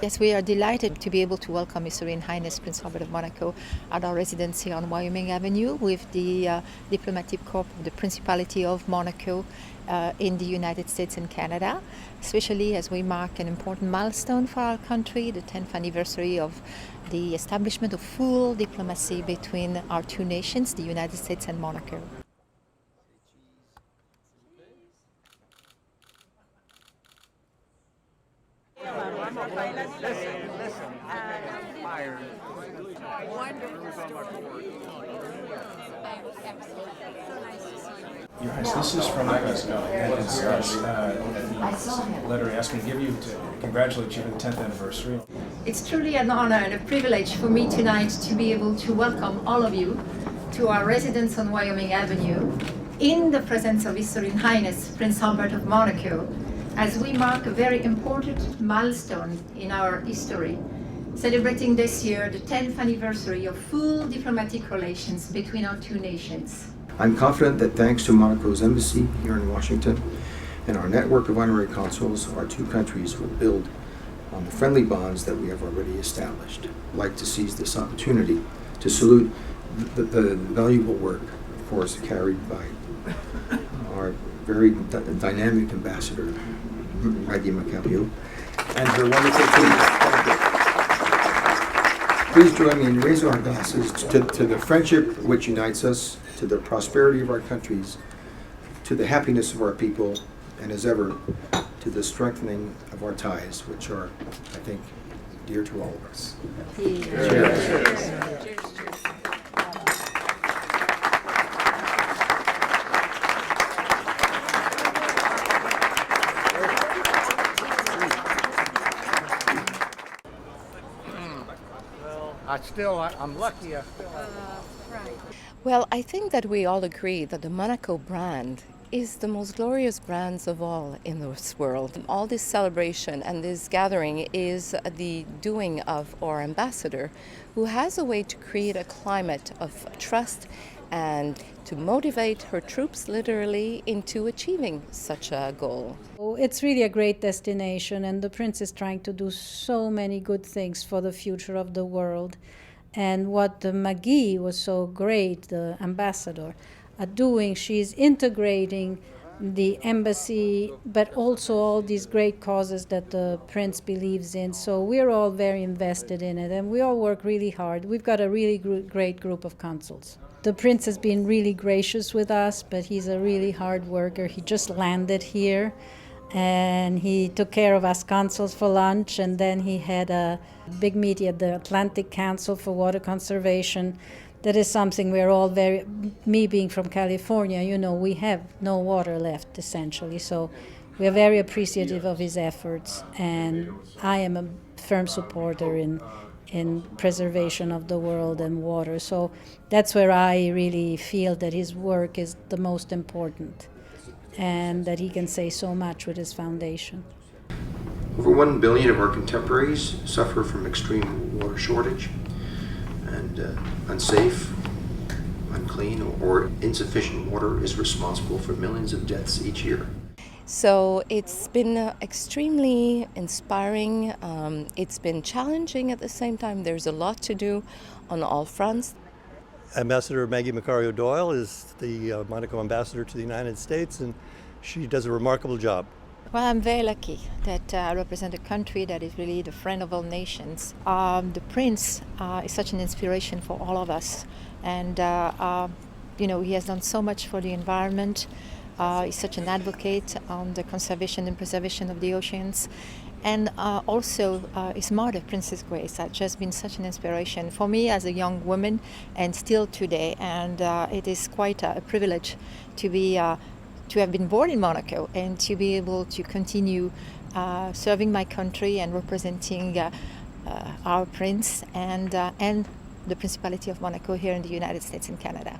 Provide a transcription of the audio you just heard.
Yes, we are delighted to be able to welcome His Serene Highness Prince Albert of Monaco at our residence here on Wyoming Avenue with the Diplomatic Corps of the Principality of Monaco in the United States and Canada, especially as we mark an important milestone for our country, the 10th anniversary of the establishment of full diplomacy between our two nations, the United States and Monaco. Your Highness, this is from the letter asking to give you to congratulate you for the 10th anniversary. It's truly an honor and a privilege for me tonight to be able to welcome all of you to our residence on Wyoming Avenue in the presence of His Serene Highness Prince Albert of Monaco, as we mark a very important milestone in our history, celebrating this year the 10th anniversary of full diplomatic relations between our two nations. I'm confident that thanks to Monaco's embassy here in Washington and our network of honorary consuls, our two countries will build on the friendly bonds that we have already established. I'd like to seize this opportunity to salute the valuable work, of course, carried by our very dynamic ambassador, Maggie Macalio, and her wonderful team. Please join me in raising our glasses to the friendship which unites us, to the prosperity of our countries, to the happiness of our people, and as ever, to the strengthening of our ties, which are, I think, dear to all of us. Cheers. Cheers. I'm lucky. Well, I think that we all agree that the Monaco brand is the most glorious brands of all in this world. All this celebration and this gathering is the doing of our ambassador, who has a way to create a climate of trust and to motivate her troops literally into achieving such a goal. It's really a great destination, and the Prince is trying to do so many good things for the future of the world. And what the Maggie was so great, the ambassador, are doing, she's integrating the embassy, but also all these great causes that the Prince believes in. So we're all very invested in it, and we all work really hard. We've got a really great group of consuls. The Prince has been really gracious with us, but he's a really hard worker. He just landed here, and he took care of us consuls for lunch, and then he had a big meeting at the Atlantic Council for Water Conservation. That is something we're all me being from California, we have no water left, essentially. So we are very appreciative of his efforts, and I am a firm supporter in preservation of the world and water. So that's where I really feel that his work is the most important, and that he can say so much with his foundation. Over 1 billion of our contemporaries suffer from extreme water shortage, and unsafe, unclean, or insufficient water is responsible for millions of deaths each year. So it's been extremely inspiring. It's been challenging at the same time. There's a lot to do on all fronts. Ambassador Maggie Macario Doyle is the Monaco ambassador to the United States, and she does a remarkable job. Well, I'm very lucky that I represent a country that is really the friend of all nations. The Prince is such an inspiration for all of us, and he has done so much for the environment. He's such an advocate on the conservation and preservation of the oceans, and also his mother, Princess Grace, has just been such an inspiration for me as a young woman, and still today. And it is quite a privilege to have been born in Monaco and to be able to continue serving my country and representing our prince and the Principality of Monaco here in the United States and Canada.